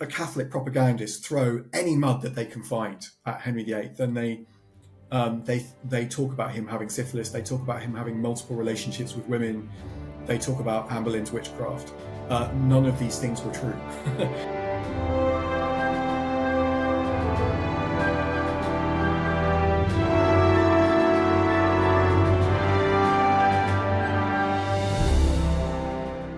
Catholic propagandists throw any mud that they can find at Henry VIII, and they talk about him having syphilis. They talk about him having multiple relationships with women. They talk about Anne Boleyn's witchcraft. None of these things were true.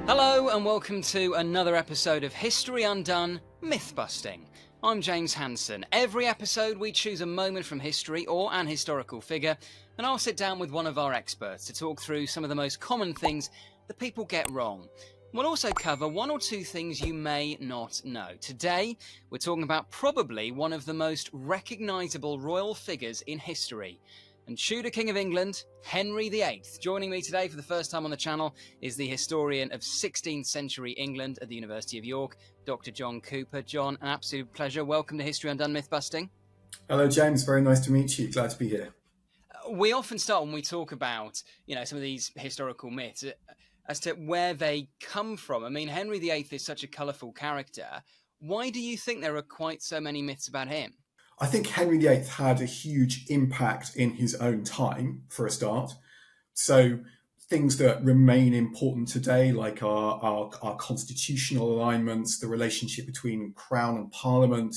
Hello and welcome to another episode of History Undone Myth Busting. I'm James Hanson. Every episode we choose a moment from history or an historical figure, and I'll sit down with one of our experts to talk through some of the most common things that people get wrong. We'll also cover one or two things you may not know. Today, we're talking about probably one of the most recognisable royal figures in history, and Tudor King of England, Henry VIII. Joining me today for the first time on the channel is the historian of 16th century England at the University of York, Dr. John Cooper. John, an absolute pleasure. Welcome to History Undone Myth Busting. Hello, James. Very nice to meet you. Glad to be here. We often start when we talk about, some of these historical myths as to where they come from. I mean, Henry VIII is such a colourful character. Why do you think there are quite so many myths about him? I think Henry VIII had a huge impact in his own time, for a start. So things that remain important today, like our constitutional alignments, the relationship between Crown and Parliament,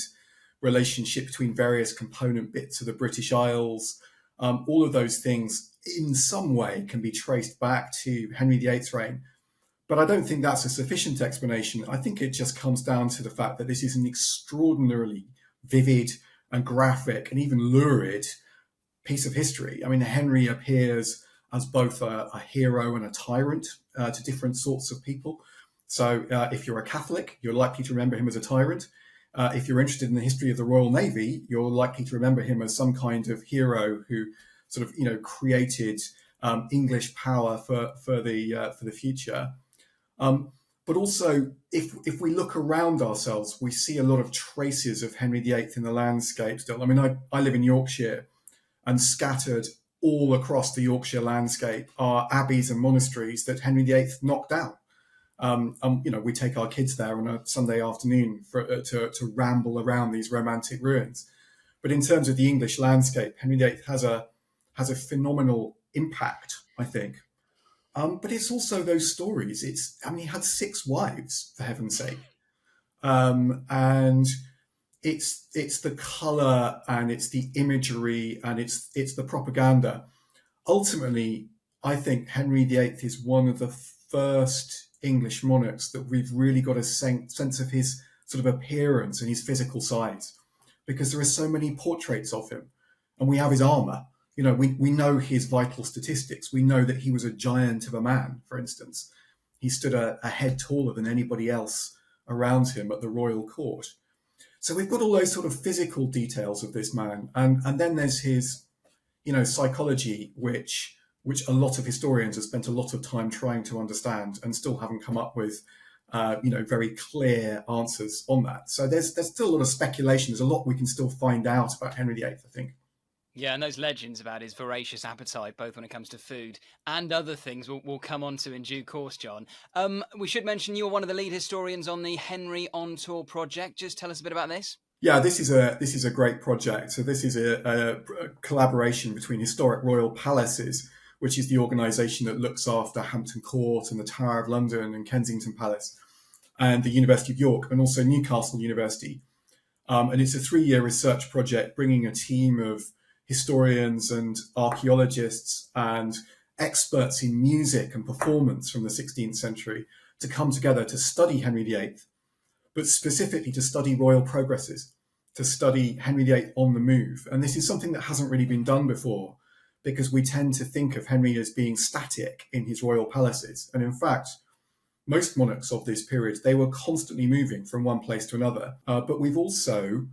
relationship between various component bits of the British Isles, all of those things in some way can be traced back to Henry VIII's reign. But I don't think that's a sufficient explanation. I think it just comes down to the fact that this is an extraordinarily vivid and graphic and even lurid piece of history. I mean, Henry appears as both a hero and a tyrant to different sorts of people. So if you're a Catholic, you're likely to remember him as a tyrant. If you're interested in the history of the Royal Navy, you're likely to remember him as some kind of hero who sort of, created English power for the future. But also, if we look around ourselves, we see a lot of traces of Henry VIII in the landscape still. I mean, I live in Yorkshire, and scattered all across the Yorkshire landscape are abbeys and monasteries that Henry VIII knocked down. We take our kids there on a Sunday afternoon to ramble around these romantic ruins. But in terms of the English landscape, Henry VIII has a phenomenal impact, I think. But it's also those stories. He had 6 wives, for heaven's sake. And it's the colour and it's the imagery and it's the propaganda. Ultimately, I think Henry VIII is one of the first English monarchs that we've really got a sense of his sort of appearance and his physical size, because there are so many portraits of him, and we have his armour. We know his vital statistics. We know that he was a giant of a man, for instance. He stood a head taller than anybody else around him at the royal court. So we've got all those sort of physical details of this man. And then there's his, psychology, which a lot of historians have spent a lot of time trying to understand and still haven't come up with, very clear answers on that. So there's still a lot of speculation. There's a lot we can still find out about Henry VIII, I think. Yeah, and those legends about his voracious appetite, both when it comes to food and other things, we'll come on to in due course, John. We should mention you're one of the lead historians on the Henry on Tour project. Just tell us a bit about this. Yeah, this is a great project. So this is a collaboration between Historic Royal Palaces, which is the organisation that looks after Hampton Court and the Tower of London and Kensington Palace, and the University of York, and also Newcastle University. And it's a 3-year research project bringing a team of historians and archaeologists and experts in music and performance from the 16th century to come together to study Henry VIII, but specifically to study royal progresses, to study Henry VIII on the move. And this is something that hasn't really been done before, because we tend to think of Henry as being static in his royal palaces. And in fact, most monarchs of this period, they were constantly moving from one place to another. But we've also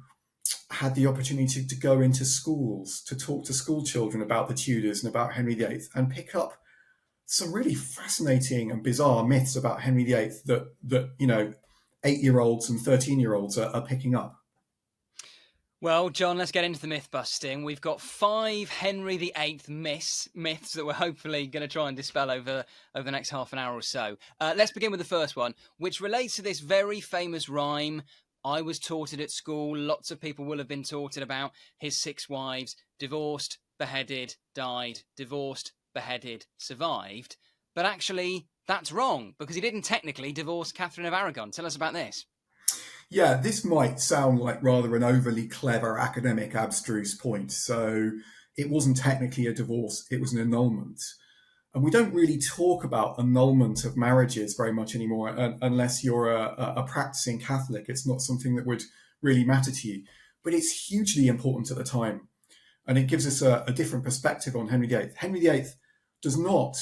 had the opportunity to go into schools, to talk to school children about the Tudors and about Henry VIII, and pick up some really fascinating and bizarre myths about Henry VIII that 8-year-olds and 13-year-olds are picking up. Well, John, let's get into the myth busting. We've got 5 Henry VIII myths that we're hopefully going to try and dispel over the next half an hour or so. Let's begin with the first one, which relates to this very famous rhyme, I was taught it at school. Lots of people will have been taught it about his 6 wives, divorced, beheaded, died, divorced, beheaded, survived. But actually, that's wrong, because he didn't technically divorce Catherine of Aragon. Tell us about this. Yeah, this might sound like rather an overly clever academic abstruse point. So it wasn't technically a divorce, it was an annulment. And we don't really talk about annulment of marriages very much anymore, unless you're a practicing Catholic. It's not something that would really matter to you. But it's hugely important at the time. And it gives us a different perspective on Henry VIII. Henry VIII does not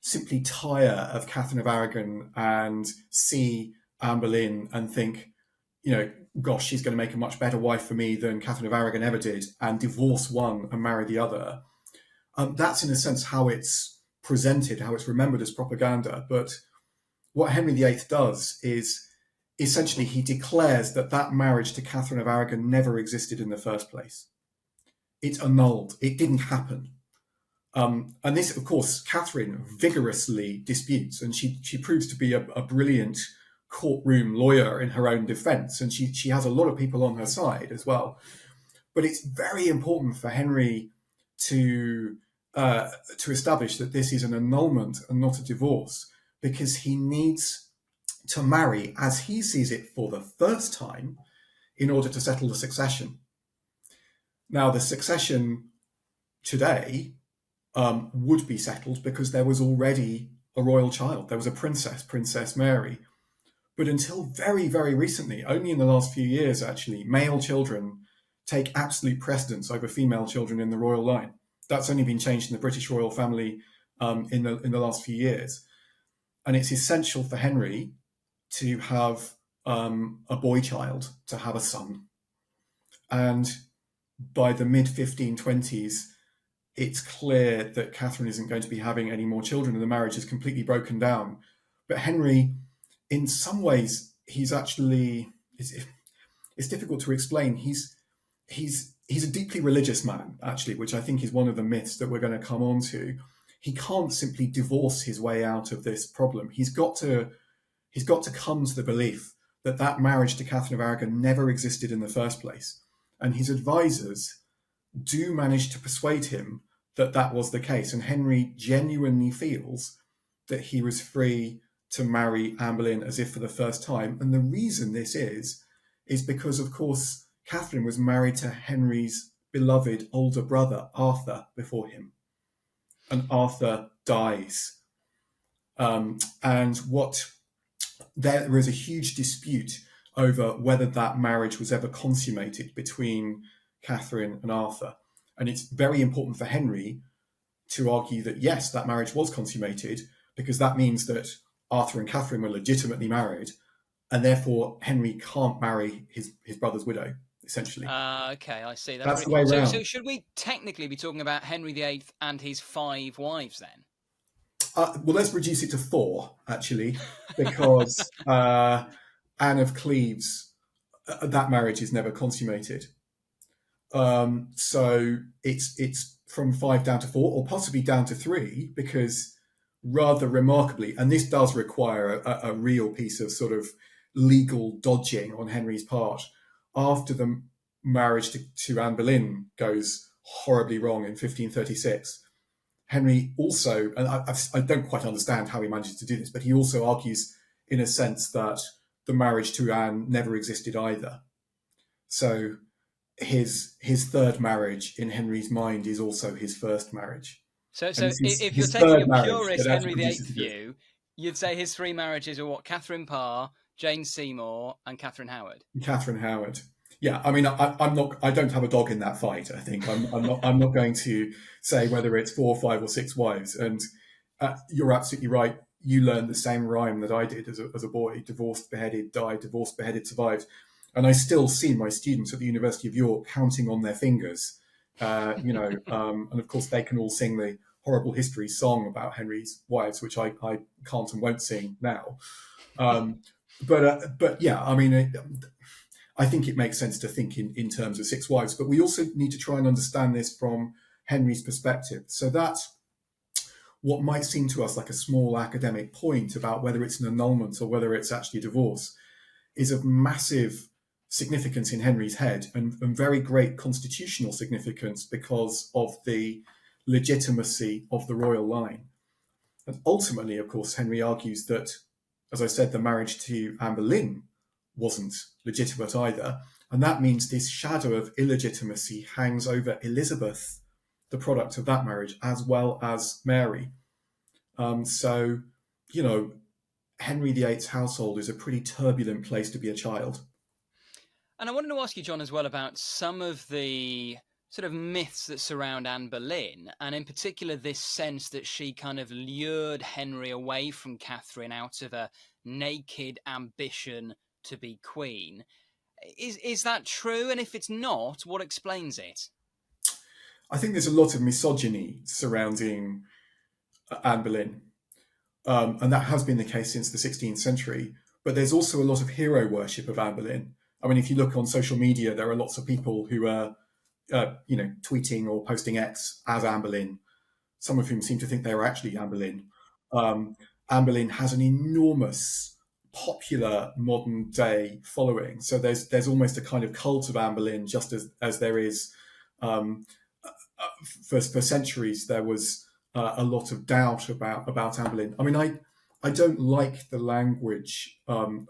simply tire of Catherine of Aragon and see Anne Boleyn and think, gosh, she's going to make a much better wife for me than Catherine of Aragon ever did, and divorce one and marry the other. That's in a sense how it's presented, how it's remembered as propaganda. But what Henry VIII does is essentially he declares that marriage to Catherine of Aragon never existed in the first place. It's annulled. It didn't happen. And this, of course, Catherine vigorously disputes, and she proves to be a brilliant courtroom lawyer in her own defense, and she has a lot of people on her side as well. But it's very important for Henry to establish that this is an annulment and not a divorce, because he needs to marry, as he sees it, for the first time in order to settle the succession. Now, the succession today would be settled because there was already a royal child. There was a princess, Princess Mary. But until very, very recently, only in the last few years, actually, male children take absolute precedence over female children in the royal line. That's only been changed in the British royal family in the last few years. And it's essential for Henry to have a boy child, to have a son. And by the mid-1520s, it's clear that Catherine isn't going to be having any more children, and the marriage is completely broken down. But Henry, in some ways, he's actually, it's difficult to explain. He's a deeply religious man, actually, which I think is one of the myths that we're going to come on to. He can't simply divorce his way out of this problem. He's got to come to the belief that marriage to Catherine of Aragon never existed in the first place. And his advisors do manage to persuade him that was the case. And Henry genuinely feels that he was free to marry Anne Boleyn as if for the first time. And the reason this is because, of course, Catherine was married to Henry's beloved older brother, Arthur, before him. And Arthur dies. And there is a huge dispute over whether that marriage was ever consummated between Catherine and Arthur. And it's very important for Henry to argue that, yes, that marriage was consummated, because that means that Arthur and Catherine were legitimately married, and therefore Henry can't marry his brother's widow, essentially. Okay, I see. That's the way around. So should we technically be talking about Henry VIII and his 5 wives then? Well, let's reduce it to 4, actually, because Anne of Cleves, that marriage is never consummated. So it's from 5 down to 4, or possibly down to 3, because rather remarkably, and this does require a real piece of sort of legal dodging on Henry's part, after the marriage to Anne Boleyn goes horribly wrong in 1536, Henry also, and I don't quite understand how he manages to do this, but he also argues in a sense that the marriage to Anne never existed either. So his third marriage in Henry's mind is also his first marriage. So if you're taking a purist Henry VIII view, you'd say his 3 marriages are what? Catherine Parr, Jane Seymour, and Catherine Howard. Catherine Howard. Yeah, I mean, I'm not. I don't have a dog in that fight. I think I'm not going to say whether it's 4, 5, or 6 wives. And you're absolutely right. You learned the same rhyme that I did as a boy: divorced, beheaded, died; divorced, beheaded, survived. And I still see my students at the University of York counting on their fingers. And of course they can all sing the horrible history song about Henry's wives, which I can't and won't sing now. But yeah, I mean, I think it makes sense to think in terms of 6 wives, but we also need to try and understand this from Henry's perspective. So that what might seem to us like a small academic point about whether it's an annulment or whether it's actually a divorce is of massive significance in Henry's head, and very great constitutional significance because of the legitimacy of the royal line. And ultimately, of course, Henry argues that, as I said, the marriage to Anne Boleyn wasn't legitimate either. And that means this shadow of illegitimacy hangs over Elizabeth, the product of that marriage, as well as Mary. So, Henry VIII's household is a pretty turbulent place to be a child. And I wanted to ask you, John, as well about some of the sort of myths that surround Anne Boleyn, and in particular this sense that she kind of lured Henry away from Catherine out of a naked ambition to be queen. Is that true? And if it's not, what explains it? I think there's a lot of misogyny surrounding Anne Boleyn, and that has been the case since the 16th century. But there's also a lot of hero worship of Anne Boleyn. I mean, if you look on social media, there are lots of people who are, tweeting or posting X as Anne Boleyn, some of whom seem to think they are actually Anne Boleyn. Anne Boleyn has an enormous popular modern day following. So there's almost a kind of cult of Anne Boleyn, just as there is for centuries. There was a lot of doubt about Anne Boleyn. I mean, I don't like the language of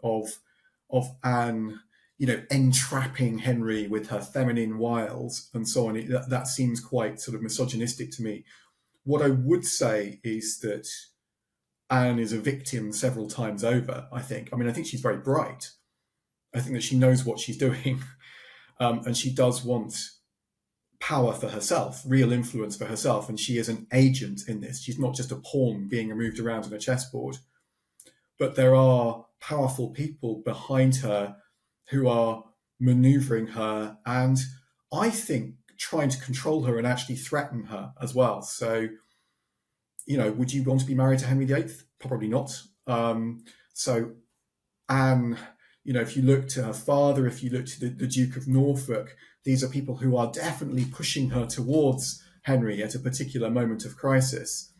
Anne, entrapping Henry with her feminine wiles and so on. That seems quite sort of misogynistic to me. What I would say is that Anne is a victim several times over, I think. I think she's very bright. I think that she knows what she's doing. And she does want power for herself, real influence for herself. And she is an agent in this. She's not just a pawn being moved around on a chessboard. But there are powerful people behind her who are maneuvering her and, I think, trying to control her and actually threaten her as well. So, would you want to be married to Henry VIII? Probably not. So Anne, if you look to her father, if you look to the Duke of Norfolk, these are people who are definitely pushing her towards Henry at a particular moment of crisis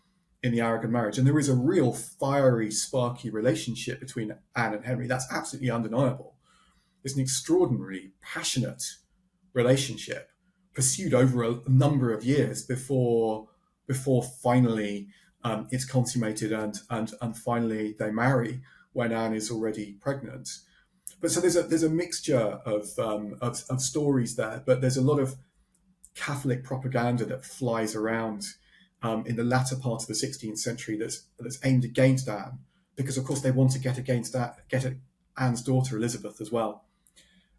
in the Aragon marriage. And there is a real fiery, sparky relationship between Anne and Henry. That's absolutely undeniable. It's an extraordinarily passionate relationship pursued over a number of years before finally it's consummated and finally they marry when Anne is already pregnant. But so there's a mixture of stories there, but there's a lot of Catholic propaganda that flies around in the latter part of the 16th century that's aimed against Anne, because of course they want to get at Anne's daughter Elizabeth as well.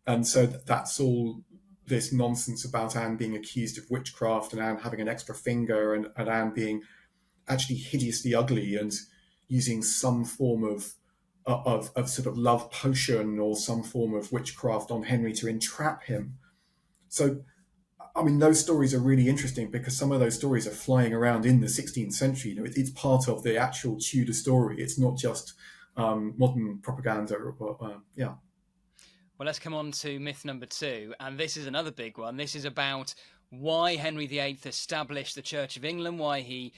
And so that's all this nonsense about Anne being accused of witchcraft and Anne having an extra finger and Anne being actually hideously ugly and using some form of sort of love potion or some form of witchcraft on Henry to entrap him. So, those stories are really interesting because some of those stories are flying around in the 16th century. It's part of the actual Tudor story. It's not just modern propaganda. Yeah. Well, let's come on to myth number 2, and this is another big one. This is about why Henry VIII established the Church of England, why he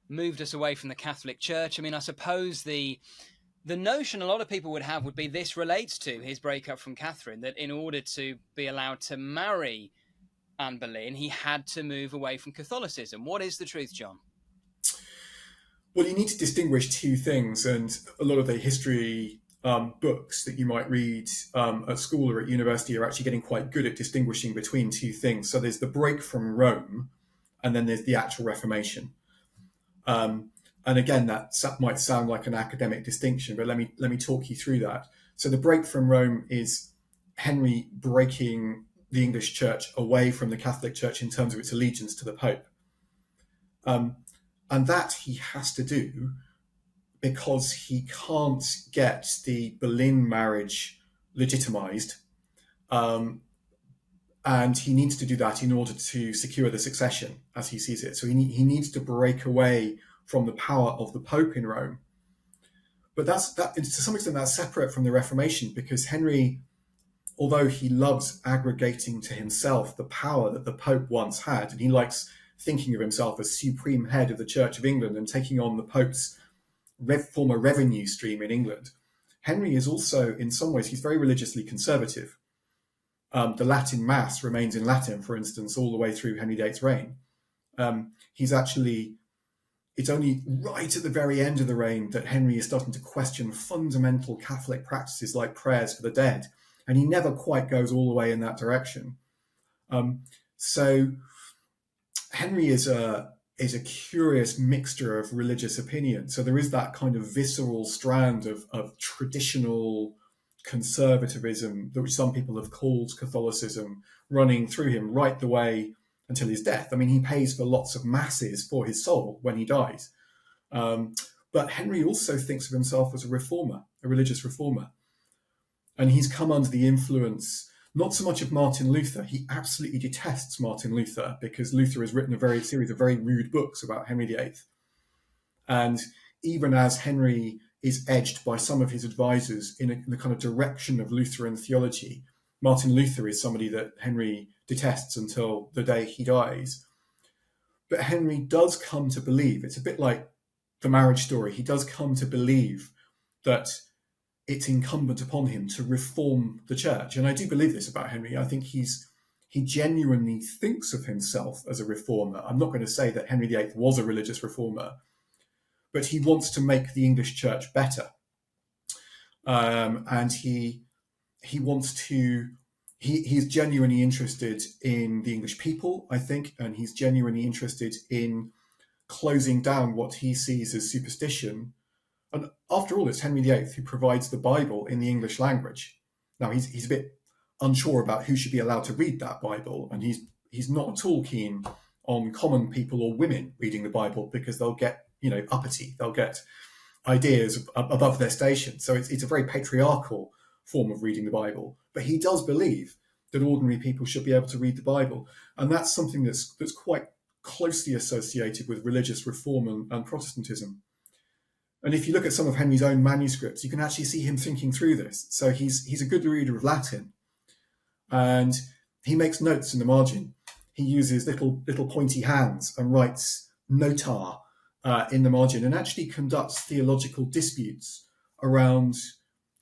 moved us away from the Catholic Church. I suppose the notion a lot of people would have would be this relates to his breakup from Catherine, that in order to be allowed to marry Anne Boleyn, he had to move away from Catholicism. What is the truth, John? Well, you need to distinguish two things, and a lot of the history books that you might read at school or at university are actually getting quite good at distinguishing between two things. So there's the break from Rome, and then there's the actual Reformation. And again, that might sound like an academic distinction, but let me talk you through that. So the break from Rome is Henry breaking the English Church away from the Catholic Church in terms of its allegiance to the Pope. And that he has to do because he can't get the Boleyn marriage legitimized. And he needs to do that in order to secure the succession, as he sees it. So he needs to break away from the power of the Pope in Rome. But that to some extent, that's separate from the Reformation, because Henry, although he loves aggregating to himself the power that the Pope once had, and he likes thinking of himself as supreme head of the Church of England and taking on the Pope's former revenue stream in England, Henry is also, in some ways, he's very religiously conservative. The Latin Mass remains in Latin, for instance, all the way through Henry VIII's reign. It's only right at the very end of the reign that Henry is starting to question fundamental Catholic practices like prayers for the dead, and he never quite goes all the way in that direction. So Henry is a curious mixture of religious opinion. So there is that kind of visceral strand of traditional conservatism, which some people have called Catholicism, running through him right the way until his death. I mean, he pays for lots of masses for his soul when he dies. But Henry also thinks of himself as a reformer, a religious reformer. And he's come under the influence, not so much of Martin Luther. He absolutely detests Martin Luther because Luther has written a series of very rude books about Henry VIII. And even as Henry is edged by some of his advisors in the kind of direction of Lutheran theology, Martin Luther is somebody that Henry detests until the day he dies. But Henry does come to believe, it's a bit like the marriage story, he does come to believe that it's incumbent upon him to reform the church. And I do believe this about Henry. I think he genuinely thinks of himself as a reformer. I'm not going to say that Henry VIII was a religious reformer, but he wants to make the English church better. And he wants to, he's genuinely interested in the English people, I think, and he's genuinely interested in closing down what he sees as superstition. And after all, it's Henry VIII who provides the Bible in the English language. Now, he's a bit unsure about who should be allowed to read that Bible, and he's not at all keen on common people or women reading the Bible because they'll get, uppity. They'll get ideas above their station. So it's a very patriarchal form of reading the Bible. But he does believe that ordinary people should be able to read the Bible. And that's something that's quite closely associated with religious reform and Protestantism. And if you look at some of Henry's own manuscripts, you can actually see him thinking through this. So he's a good reader of Latin, and he makes notes in the margin. He uses little pointy hands and writes notar in the margin, and actually conducts theological disputes around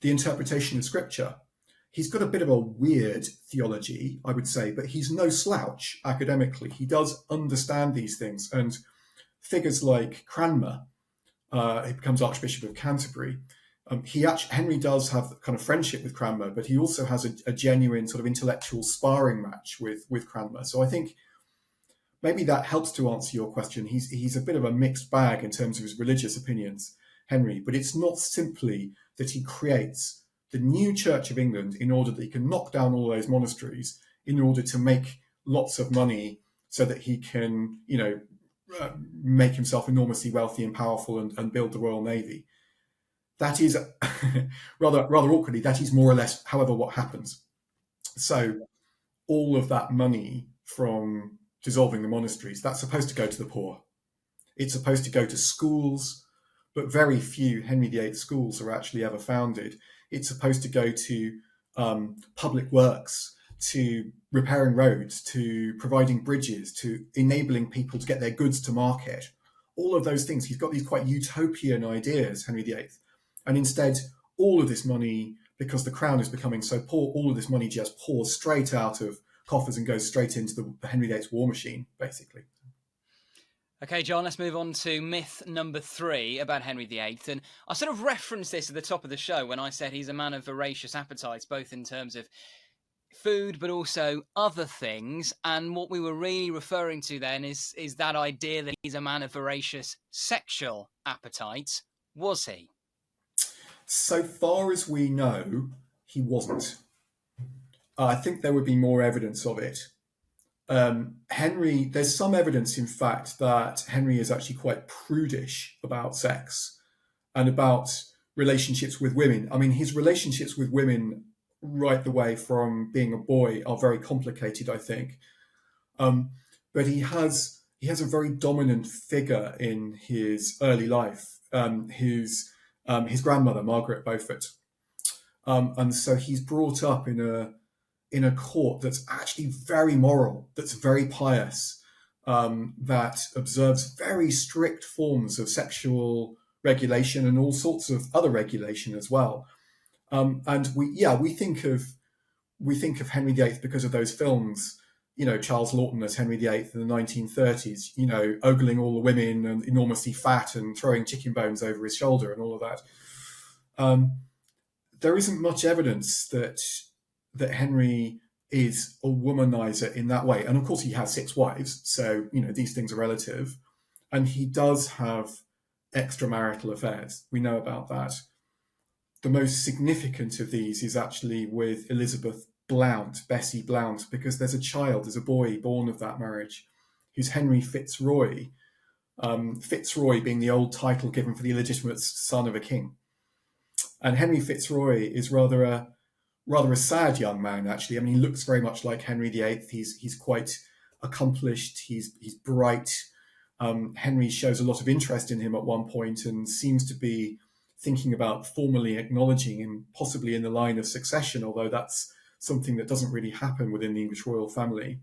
the interpretation of Scripture. He's got a bit of a weird theology, I would say, but he's no slouch academically. He does understand these things, and figures like Cranmer, he becomes Archbishop of Canterbury. Henry does have kind of friendship with Cranmer, but he also has a genuine sort of intellectual sparring match with Cranmer. So I think maybe that helps to answer your question. He's a bit of a mixed bag in terms of his religious opinions, Henry, but it's not simply that he creates the new Church of England in order that he can knock down all those monasteries in order to make lots of money so that he can, make himself enormously wealthy and powerful and build the Royal Navy. That is, rather awkwardly, that is more or less, however, what happens. So all of that money from dissolving the monasteries, that's supposed to go to the poor. It's supposed to go to schools, but very few Henry VIII schools are actually ever founded. It's supposed to go to public works, to repairing roads, to providing bridges, to enabling people to get their goods to market. All of those things. He's got these quite utopian ideas, Henry VIII. And instead, all of this money, because the crown is becoming so poor, all of this money just pours straight out of coffers and goes straight into the Henry VIII's war machine, basically. Okay, John, let's move on to myth number 3 about Henry VIII. And I sort of referenced this at the top of the show when I said he's a man of voracious appetites, both in terms of food, but also other things. And what we were really referring to then is that idea that he's a man of voracious sexual appetites. Was he? So far as we know, he wasn't. I think there would be more evidence of it. There's some evidence, in fact, that Henry is actually quite prudish about sex and about relationships with women. I mean, his relationships with women right the way from being a boy are very complicated, I think. But he has a very dominant figure in his early life, his grandmother, Margaret Beaufort. And so he's brought up in a court that's actually very moral, that's very pious, that observes very strict forms of sexual regulation and all sorts of other regulation as well. And we think of we think of Henry VIII because of those films, Charles Laughton as Henry VIII in the 1930s, ogling all the women and enormously fat and throwing chicken bones over his shoulder and all of that. There isn't much evidence that Henry is a womanizer in that way. And of course, he has 6 wives, so these things are relative. And he does have extramarital affairs. We know about that. The most significant of these is actually with Elizabeth Blount, Bessie Blount, because there's a boy born of that marriage, who's Henry Fitzroy. Fitzroy being the old title given for the illegitimate son of a king. And Henry Fitzroy is rather a sad young man, actually. I mean, he looks very much like Henry VIII. He's quite accomplished. He's bright. Henry shows a lot of interest in him at one point and seems to be thinking about formally acknowledging him, possibly in the line of succession, although that's something that doesn't really happen within the English royal family.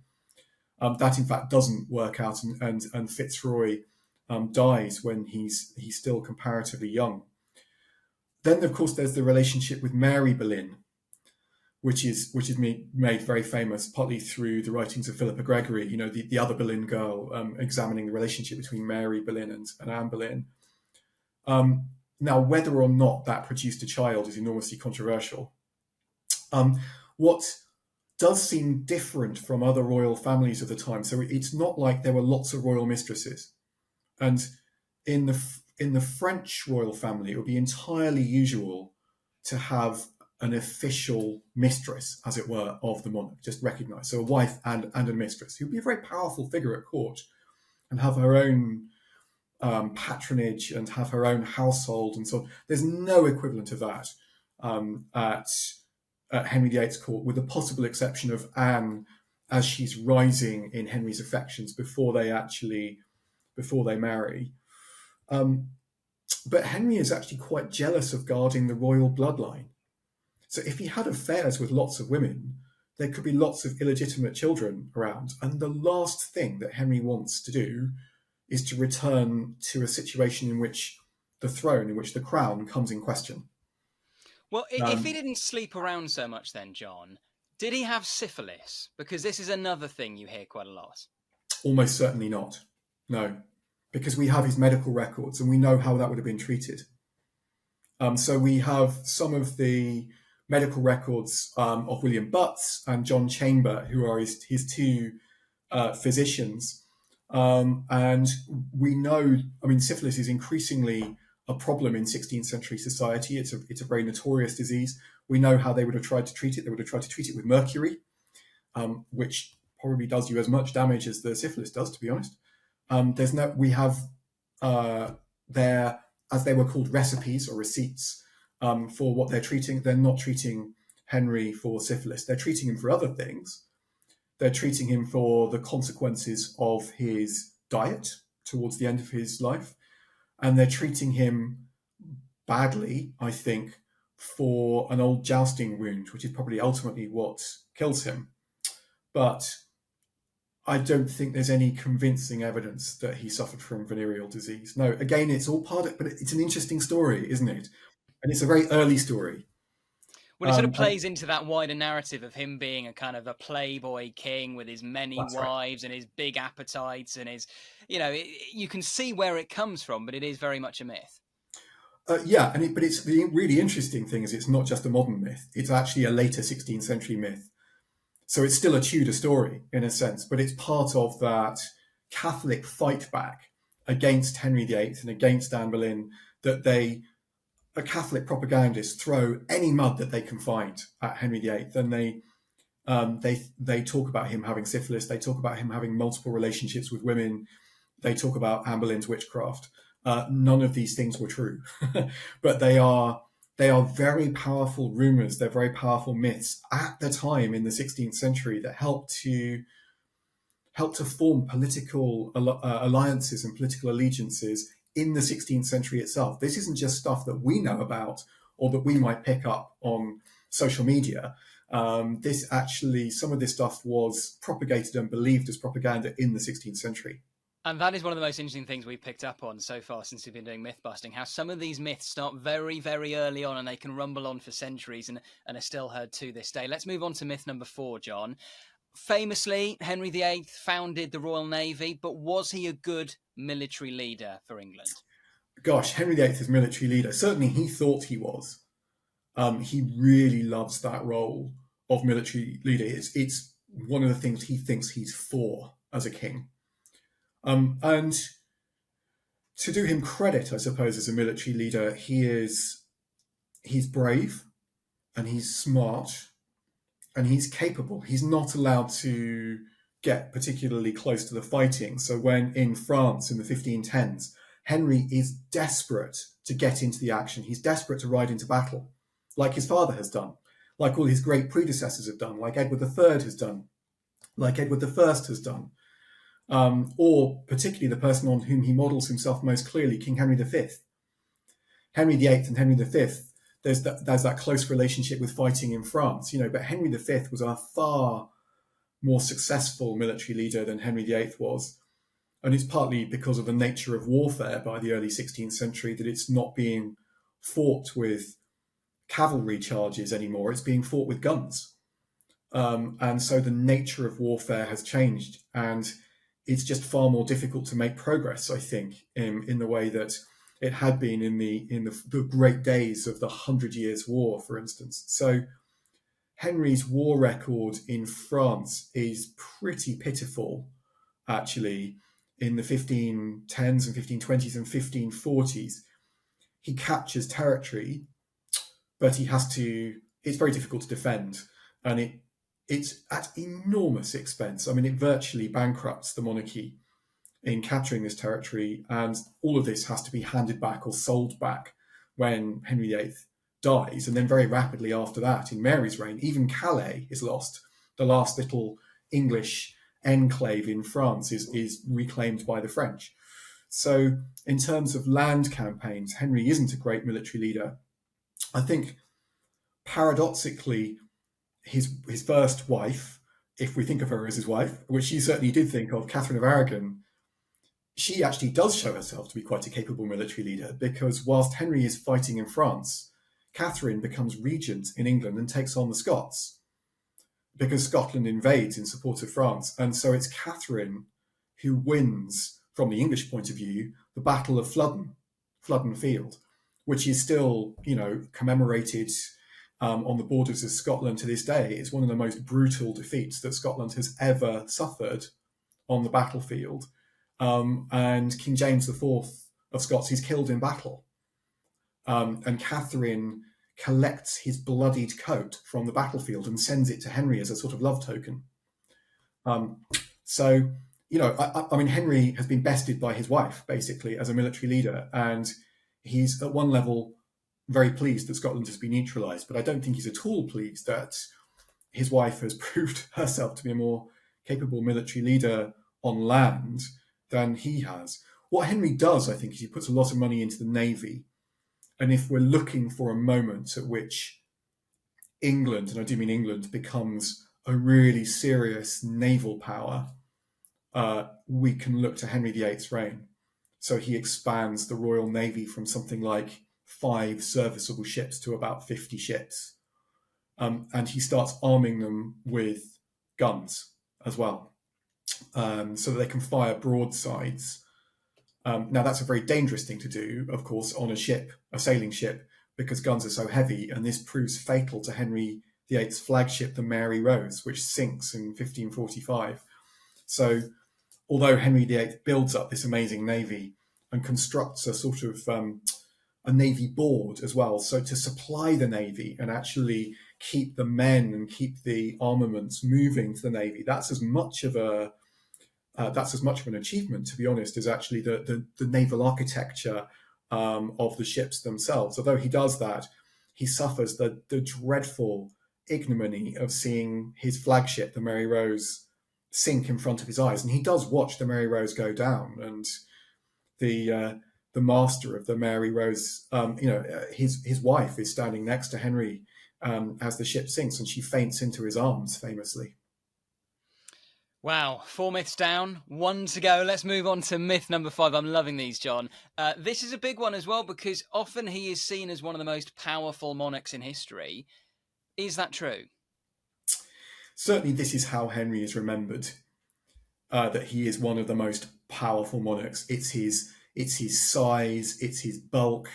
That, in fact, doesn't work out, and Fitzroy dies when he's still comparatively young. Then, of course, there's the relationship with Mary Boleyn, which is made very famous partly through the writings of Philippa Gregory, the other Boleyn girl, examining the relationship between Mary Boleyn and Anne Boleyn. Now, whether or not that produced a child is enormously controversial. What does seem different from other royal families of the time, so it's not like there were lots of royal mistresses. And in the French royal family, it would be entirely usual to have an official mistress, as it were, of the monarch, just recognised. So a wife and a mistress, who would be a very powerful figure at court and have her own patronage and have her own household and so on. There's no equivalent of that at Henry VIII's court, with the possible exception of Anne as she's rising in Henry's affections before they marry. But Henry is actually quite jealous of guarding the royal bloodline. So if he had affairs with lots of women, there could be lots of illegitimate children around. And the last thing that Henry wants to do is to return to a situation in which the crown comes in question. Well, if he didn't sleep around so much then, John, did he have syphilis? Because this is another thing you hear quite a lot. Almost certainly not. No, because we have his medical records and we know how that would have been treated. So we have some of the medical records of William Butts and John Chamber, who are his 2 physicians. And we know, syphilis is increasingly a problem in 16th century society. It's a very notorious disease. We know how they would have tried to treat it. They would have tried to treat it with mercury, which probably does you as much damage as the syphilis does, to be honest. We have their, as they were called, recipes or receipts for what they're treating. They're not treating Henry for syphilis. They're treating him for other things. They're treating him for the consequences of his diet towards the end of his life. And they're treating him badly, I think, for an old jousting wound, which is probably ultimately what kills him. But I don't think there's any convincing evidence that he suffered from venereal disease. No, again, it's all part of it, but it's an interesting story, isn't it? And it's a very early story. Well, it sort of plays into that wider narrative of him being a kind of a playboy king with his many wives and his big appetites and his, you can see where it comes from, but it is very much a myth. But it's the really interesting thing is it's not just a modern myth. It's actually a later 16th century myth. So it's still a Tudor story in a sense, but it's part of that Catholic fight back against Henry VIII and against Anne Boleyn, that a Catholic propagandists throw any mud that they can find at Henry VIII, and they talk about him having syphilis. They talk about him having multiple relationships with women. They talk about Anne Boleyn's witchcraft. None of these things were true, but they are very powerful rumors. They're very powerful myths at the time in the 16th century that help to form political alliances and political allegiances in the 16th century itself. This isn't just stuff that we know about or that we might pick up on social media. Some of this stuff was propagated and believed as propaganda in the 16th century. And that is one of the most interesting things we've picked up on so far since we've been doing myth busting, how some of these myths start very, very early on and they can rumble on for centuries and are still heard to this day. Let's move on to myth number 4, John. Famously, Henry VIII founded the Royal Navy, but was he a good military leader for England? Gosh, Henry VIII is military leader. Certainly he thought he was. He really loves that role of military leader. It's one of the things he thinks he's for as a king. And to do him credit, I suppose, as a military leader, he's brave and he's smart and he's capable. He's not allowed to get particularly close to the fighting. So when in France in the 1510s, Henry is desperate to get into the action. He's desperate to ride into battle, like his father has done, like all his great predecessors have done, like Edward III has done, like Edward I has done, or particularly the person on whom he models himself most clearly, King Henry V. Henry VIII and Henry V, there's that close relationship with fighting in France, but Henry V was a far more successful military leader than Henry VIII was. And it's partly because of the nature of warfare by the early 16th century that it's not being fought with cavalry charges anymore. It's being fought with guns. And so the nature of warfare has changed. And it's just far more difficult to make progress, I think, in the way that it had been in the great days of the 100 Years' War, for instance. So Henry's war record in France is pretty pitiful, actually. In the 1510s and 1520s and 1540s, he captures territory, but it's very difficult to defend. And it's at enormous expense. I mean, it virtually bankrupts the monarchy in capturing this territory. And all of this has to be handed back or sold back when Henry VIII dies. And then very rapidly after that, in Mary's reign, even Calais is lost. The last little English enclave in France is reclaimed by the French. So in terms of land campaigns, Henry isn't a great military leader. I think paradoxically, his first wife, if we think of her as his wife, which she certainly did think of, Catherine of Aragon, she actually does show herself to be quite a capable military leader, because whilst Henry is fighting in France, Catherine becomes regent in England and takes on the Scots, because Scotland invades in support of France. And so it's Catherine who wins, from the English point of view, the Battle of Flodden Field, which is still, commemorated on the borders of Scotland to this day. It's one of the most brutal defeats that Scotland has ever suffered on the battlefield. And King James IV of Scots is killed in battle. And Catherine collects his bloodied coat from the battlefield and sends it to Henry as a sort of love token. So, Henry has been bested by his wife, basically, as a military leader. And he's, at one level, very pleased that Scotland has been neutralised. But I don't think he's at all pleased that his wife has proved herself to be a more capable military leader on land than he has. What Henry does, I think, is he puts a lot of money into the Navy. And if we're looking for a moment at which England, and I do mean England, becomes a really serious naval power, we can look to Henry VIII's reign. So he expands the Royal Navy from something like 5 serviceable ships to about 50 ships. And he starts arming them with guns as well, so that they can fire broadsides. Now, that's a very dangerous thing to do, of course, on a ship, a sailing ship, because guns are so heavy, and this proves fatal to Henry VIII's flagship, the Mary Rose, which sinks in 1545. So, although Henry VIII builds up this amazing navy and constructs a sort of a navy board as well, so to supply the navy and actually keep the men and keep the armaments moving to the navy, that's as much of an achievement, to be honest, as actually the naval architecture of the ships themselves. Although he does that, he suffers the dreadful ignominy of seeing his flagship, the Mary Rose, sink in front of his eyes. And he does watch the Mary Rose go down, and the master of the Mary Rose, his wife is standing next to Henry as the ship sinks, and she faints into his arms, famously. Wow, 4 myths down, 1 to go. Let's move on to myth number 5. I'm loving these, John. This is a big one as well because often he is seen as one of the most powerful monarchs in history. Is that true? Certainly, this is how Henry is remembered. That he is one of the most powerful monarchs. It's his size, it's his bulk,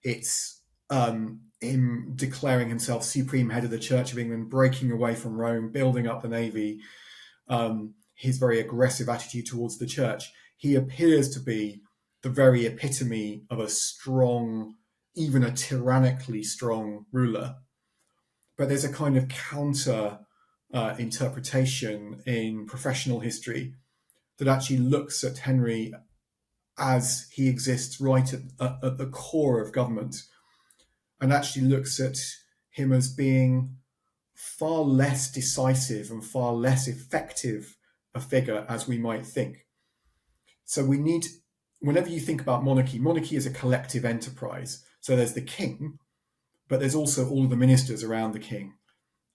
it's him declaring himself supreme head of the Church of England, breaking away from Rome, building up the navy. His very aggressive attitude towards the church. He appears to be the very epitome of a strong, even a tyrannically strong ruler. But there's a kind of counter interpretation in professional history that actually looks at Henry as he exists right at the core of government, and actually looks at him as being far less decisive and far less effective a figure as we might think. So we need, whenever you think about monarchy, monarchy is a collective enterprise. So there's the king, but there's also all of the ministers around the king,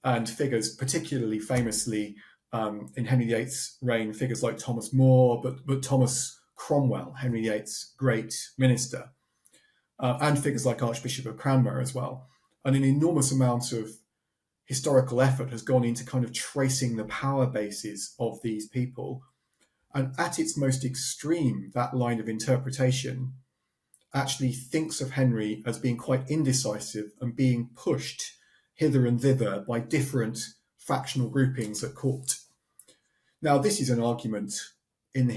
and figures, particularly famously in Henry VIII's reign, figures like Thomas More, but Thomas Cromwell, Henry VIII's great minister, and figures like Archbishop of Cranmer as well. And an enormous amount of historical effort has gone into kind of tracing the power bases of these people. And at its most extreme, that line of interpretation actually thinks of Henry as being quite indecisive and being pushed hither and thither by different factional groupings at court. Now, this is an argument in the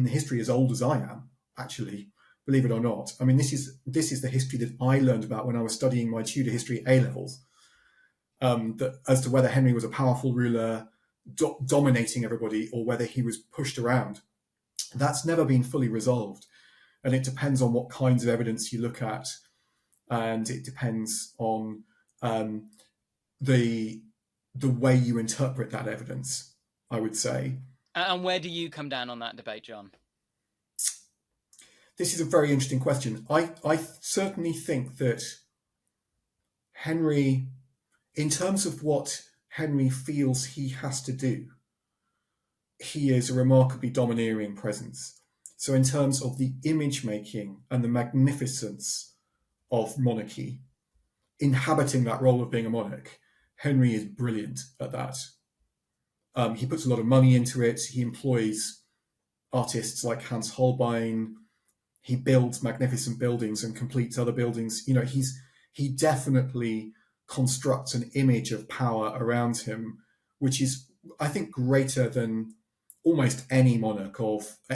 history as old as I am, actually, believe it or not. I mean, this is the history that I learned about when I was studying my Tudor history A-levels, as to whether Henry was a powerful ruler dominating everybody or whether he was pushed around. That's never been fully resolved. And it depends on what kinds of evidence you look at. And it depends on the way you interpret that evidence, I would say. And where do you come down on that debate, John? This is a very interesting question. I certainly think that Henry, in terms of what Henry feels he has to do, he is a remarkably domineering presence. So in terms of the image making and the magnificence of monarchy, inhabiting that role of being a monarch, Henry is brilliant at that. He puts a lot of money into it. He employs artists like Hans Holbein. He builds magnificent buildings and completes other buildings. You know, he definitely constructs an image of power around him, which is, I think, greater than almost any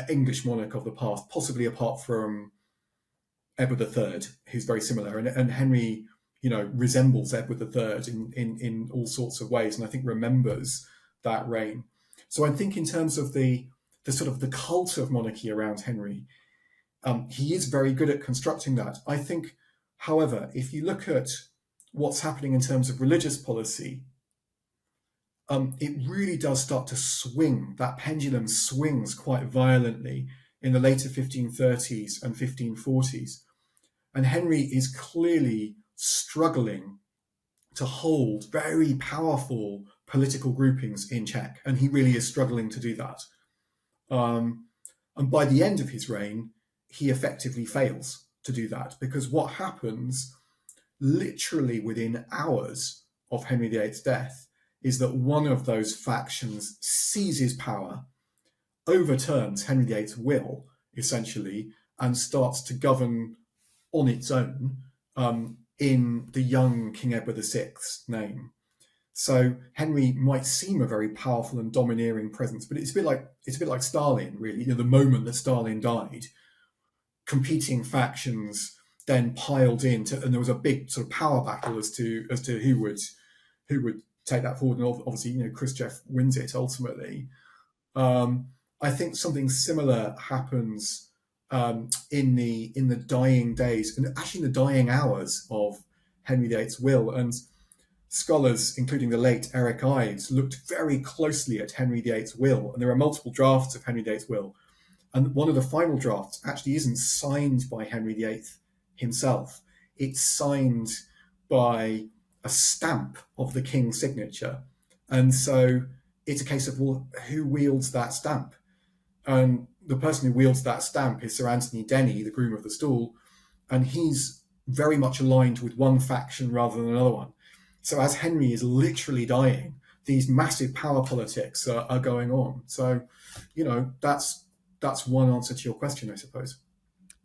English monarch of the past, possibly apart from Edward III, who's very similar. And Henry, resembles Edward III in all sorts of ways, and I think remembers that reign. So I think in terms of the sort of the cult of monarchy around Henry, he is very good at constructing that. I think, however, if you look at what's happening in terms of religious policy, it really does start to swing. That pendulum swings quite violently in the later 1530s and 1540s. And Henry is clearly struggling to hold very powerful political groupings in check. And he really is struggling to do that. And by the end of his reign, he effectively fails to do that, because what happens literally within hours of Henry VIII's death is that one of those factions seizes power, overturns Henry VIII's will, essentially, and starts to govern on its own in the young King Edward VI's name. So Henry might seem a very powerful and domineering presence, but it's a bit like Stalin, really. The moment that Stalin died, competing factions then piled in, and there was a big sort of power battle as to who would take that forward. And obviously, Khrushchev wins it ultimately. I think something similar happens in the dying days, and actually in the dying hours of Henry VIII's will. And scholars, including the late Eric Ives, looked very closely at Henry VIII's will, and there are multiple drafts of Henry VIII's will. And one of the final drafts actually isn't signed by Henry VIII himself. It's signed by a stamp of the king's signature. And so it's a case of, well, who wields that stamp? And the person who wields that stamp is Sir Anthony Denny, the groom of the stool, and he's very much aligned with one faction rather than another one. So as Henry is literally dying, these massive power politics are going on. So, that's one answer to your question, I suppose.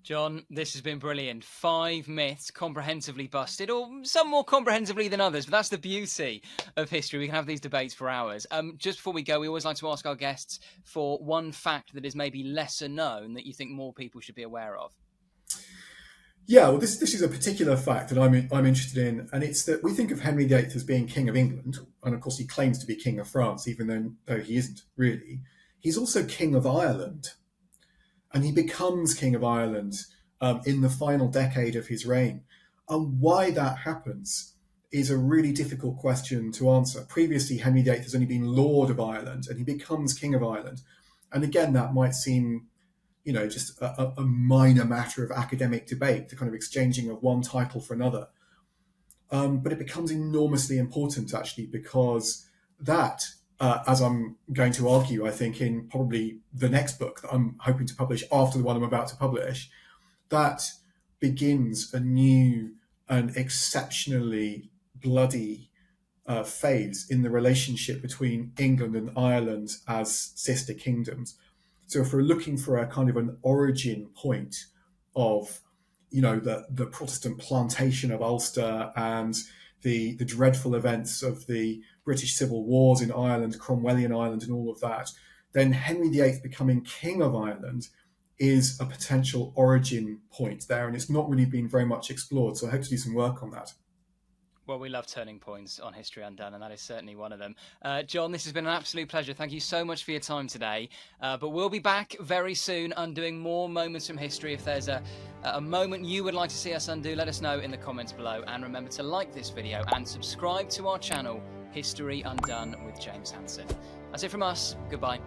John, this has been brilliant. 5 myths comprehensively busted, or some more comprehensively than others, but that's the beauty of history. We can have these debates for hours. Just before we go, we always like to ask our guests for one fact that is maybe lesser known that you think more people should be aware of. Yeah, well, this is a particular fact that I'm interested in, and it's that we think of Henry VIII as being King of England, and of course he claims to be King of France, even though he isn't really. He's also King of Ireland, and he becomes King of Ireland in the final decade of his reign. And why that happens is a really difficult question to answer. Previously, Henry VIII has only been Lord of Ireland, and he becomes King of Ireland. And again, that might seem, just a minor matter of academic debate, the kind of exchanging of one title for another. But it becomes enormously important, actually, because that, as I'm going to argue, I think, in probably the next book that I'm hoping to publish after the one I'm about to publish, that begins a new and exceptionally bloody phase in the relationship between England and Ireland as sister kingdoms. So if we're looking for a kind of an origin point of, the Protestant plantation of Ulster and the dreadful events of the British Civil Wars in Ireland, Cromwellian Ireland and all of that, then Henry VIII becoming King of Ireland is a potential origin point there, and it's not really been very much explored. So I hope to do some work on that. Well, we love turning points on History Undone, and that is certainly one of them. John, this has been an absolute pleasure. Thank you so much for your time today. But we'll be back very soon undoing more moments from history. If there's a moment you would like to see us undo, let us know in the comments below. And remember to like this video and subscribe to our channel, History Undone with James Hanson. That's it from us. Goodbye.